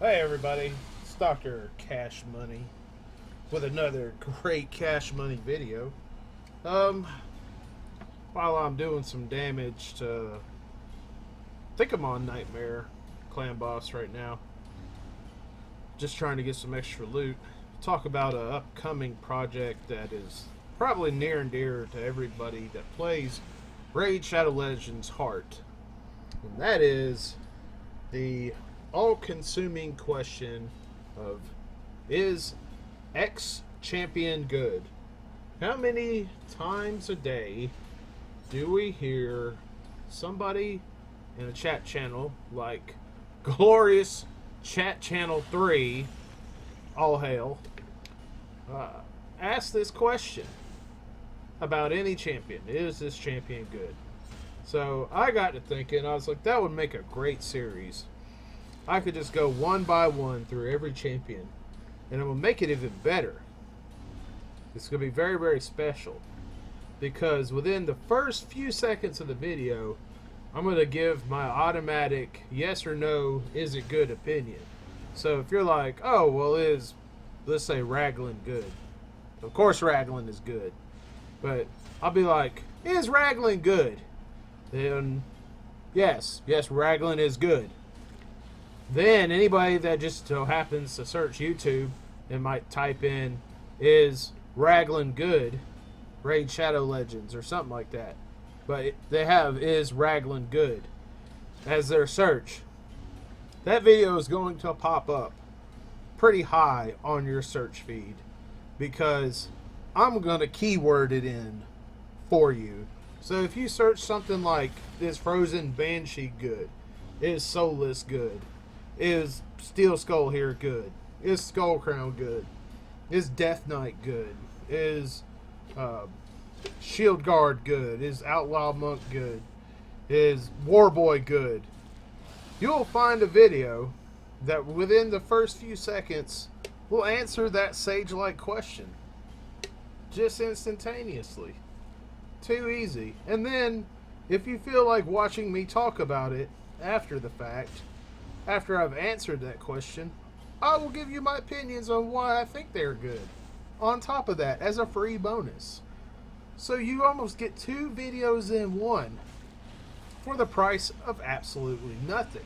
Hey everybody, it's Dr. Cash Money with another great Cash Money video. Um, while I'm doing some damage to, I think I'm on Nightmare Clan Boss right now, just trying to get some extra loot. Talk about an upcoming project that is probably near and dear to everybody that plays Raid Shadow Legends heart, and that is the all-consuming question of, is X champion good? How many times a day do we hear somebody in a chat channel like Glorious Chat Channel 3, all hail, uh, ask this question about any champion? Is this champion good? So I got to thinking, I was like, that would make a great series. I could just go one by one through every champion, and it will make it even better. It's going to be very, very special, because within the first few seconds of the video, I'm going to give my automatic yes or no, is it good opinion. So if you're like, oh, well, let's say Raglan good? Of course Raglan is good. But I'll be like, is Raglan good? Then, yes, Raglan is good. Then anybody that just so happens to search YouTube and might type in, is Raglan good? Raid Shadow Legends or something like that. But they have, is Raglan good as their search. That video is going to pop up pretty high on your search feed, because I'm going to keyword it in for you. So if you search something like, is Frozen Banshee good? Is Soulless good? Is Steel Skull here good? Is Skull Crown good? Is Death Knight good? Is Shield Guard good? Is Outlaw Monk good? Is Warboy good? You'll find a video that within the first few seconds will answer that sage-like question. Just instantaneously. Too easy. And then, if you feel like watching me talk about it after the fact, after I've answered that question, I will give you my opinions on why I think they're good. On top of that, as a free bonus. So you almost get two videos in one for the price of absolutely nothing.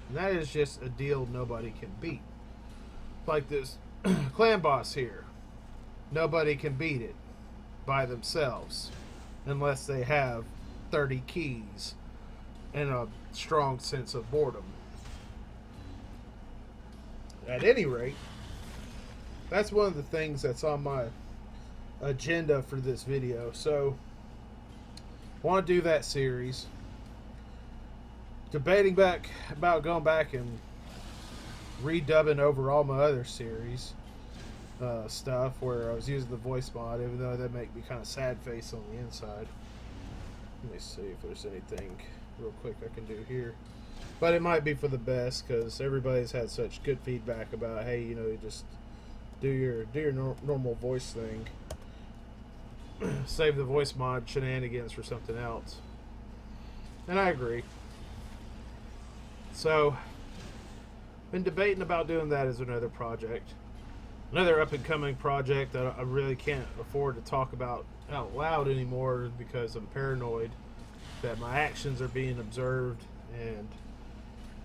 And that is just a deal nobody can beat. Like this clan boss here. Nobody can beat it by themselves unless they have 30 keys and a strong sense of boredom. At any rate, that's one of the things that's on my agenda for this video. So, I want to do that series. Debating back about going back and redubbing over all my other series stuff where I was using the voice mod, even though that make me kind of sad face on the inside. Let me see if there's anything real quick I can do here. But it might be for the best, because everybody's had such good feedback about, hey, you just do your normal voice thing. Save the voice mod shenanigans for something else. And I agree. So, been debating about doing that as another project. Another up-and-coming project that I really can't afford to talk about out loud anymore, because I'm paranoid that my actions are being observed, and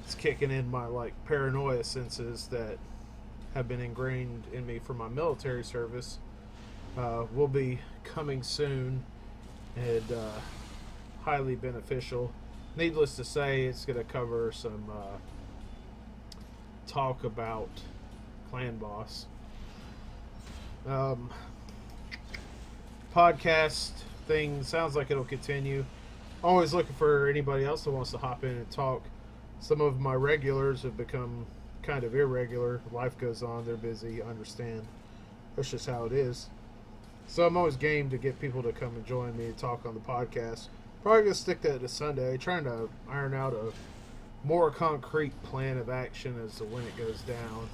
it's kicking in my paranoia senses that have been ingrained in me from my military service. Will be coming soon, and highly beneficial. Needless to say, it's going to cover some talk about Clan Boss. Podcast thing sounds like it'll continue. Always looking for anybody else that wants to hop in and talk. Some of my regulars have become kind of irregular. Life goes on, they're busy, I understand. That's just how it is. So I'm always game to get people to come and join me and talk on the podcast. Probably going to stick that to Sunday, trying to iron out a more concrete plan of action as to when it goes down,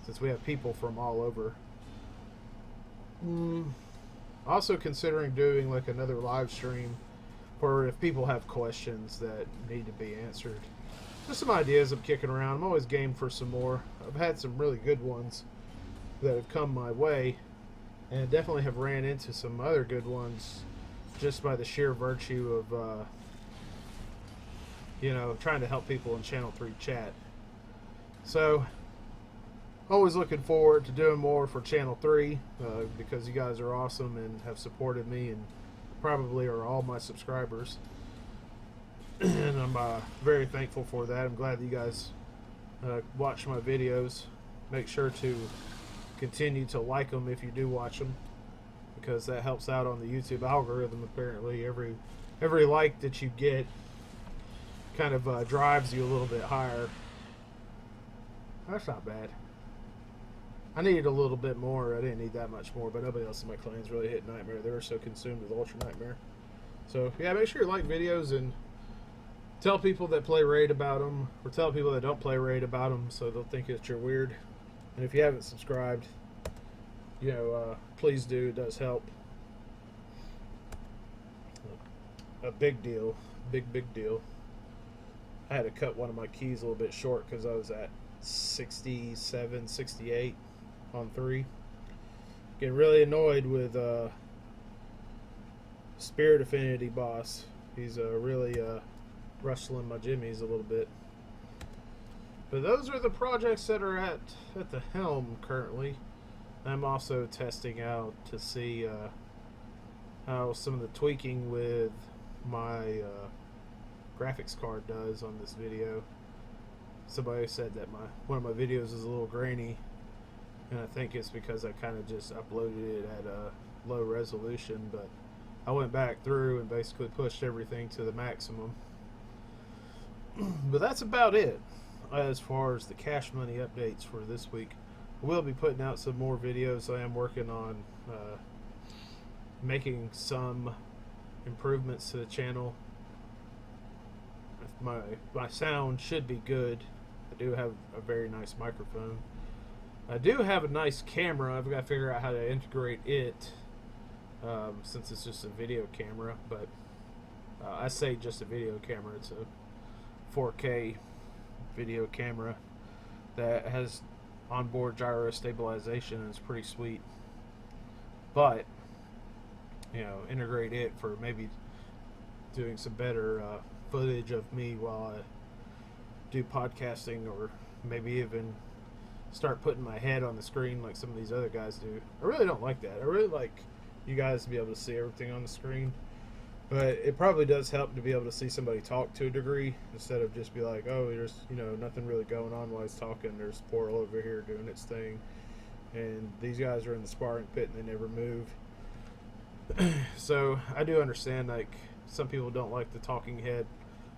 since we have people from all over. Also considering doing another live stream for if people have questions that need to be answered. just some ideas I'm kicking around. I'm always game for some more. I've had some really good ones that have come my way, and definitely have ran into some other good ones just by the sheer virtue of trying to help people in Channel 3 chat. So always looking forward to doing more for Channel 3 because you guys are awesome and have supported me and probably are all my subscribers. And I'm very thankful for that. I'm glad that you guys watch my videos. Make sure to continue to like them if you do watch them, because that helps out on the YouTube algorithm. Apparently every like that you get kind of drives you a little bit higher. That's not bad. I needed a little bit more. I didn't need that much more, but nobody else in my clan's really hit Nightmare. They were so consumed with Ultra Nightmare. So yeah, make sure you like videos and tell people that play Raid about them, or tell people that don't play Raid about them, so they'll think that you're weird. And if you haven't subscribed, please do. It does help. A big deal. Big deal. I had to cut one of my keys a little bit short because I was at 67, 68 on 3. Getting really annoyed with Spirit Affinity boss. He's really rustling my jimmies a little bit. But those are the projects that are at the helm currently. I'm also testing out to see how some of the tweaking with my graphics card does on this video. Somebody said that one of my videos is a little grainy, and I think it's because I kind of just uploaded it at a low resolution, but I went back through and basically pushed everything to the maximum. But that's about it as far as the CashMoney updates for this week. I will be putting out some more videos. I am working on making some improvements to the channel. My sound should be good. I do have a very nice microphone. I do have a nice camera. I've got to figure out how to integrate it since it's just a video camera. But I say just a video camera. It's a 4K video camera that has onboard gyro stabilization, and it's pretty sweet. But integrate it for maybe doing some better footage of me while I do podcasting, or maybe even start putting my head on the screen like some of these other guys do. I really don't like that. I really like you guys to be able to see everything on the screen, but it probably does help to be able to see somebody talk to a degree instead of just be like, oh, there's nothing really going on while he's talking. There's Portal over here doing its thing, and these guys are in the sparring pit and they never move. So I do understand, like, some people don't like the talking head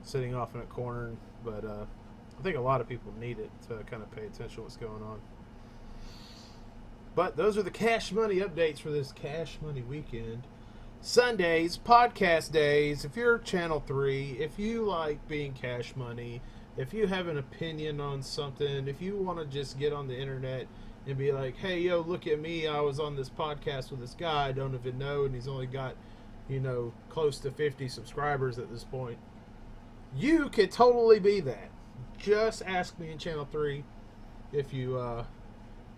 sitting off in a corner, but I think a lot of people need it to kind of pay attention to what's going on. But those are the CashMoney updates for this CashMoney weekend. Sundays, podcast days. If you're Channel 3, if you like being CashMoney, if you have an opinion on something, if you want to just get on the internet and be like, hey, yo, look at me, I was on this podcast with this guy I don't even know, and he's only got, close to 50 subscribers at this point. You could totally be that. Just ask me in Channel 3 if you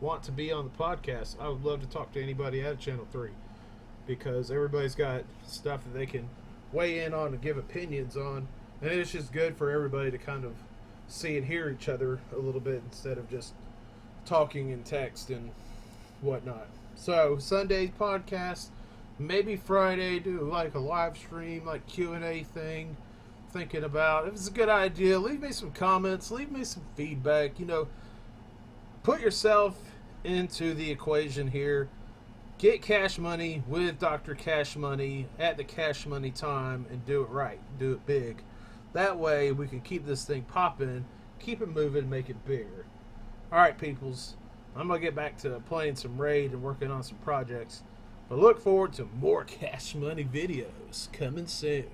want to be on the podcast. I would love to talk to anybody out of Channel 3, because everybody's got stuff that they can weigh in on and give opinions on, and it's just good for everybody to kind of see and hear each other a little bit instead of just talking in text and whatnot. So Sunday's podcast, maybe Friday do like a live stream, like Q&A thing. Thinking about if it's a good idea. Leave me some comments, leave me some feedback. Put yourself into the equation here. Get CashMoney with Dr. CashMoney at the CashMoney time, and do it right, do it big. That way we can keep this thing popping, keep it moving, make it bigger. Alright, peoples, I'm going to get back to playing some Raid and working on some projects. But look forward to more CashMoney videos coming soon.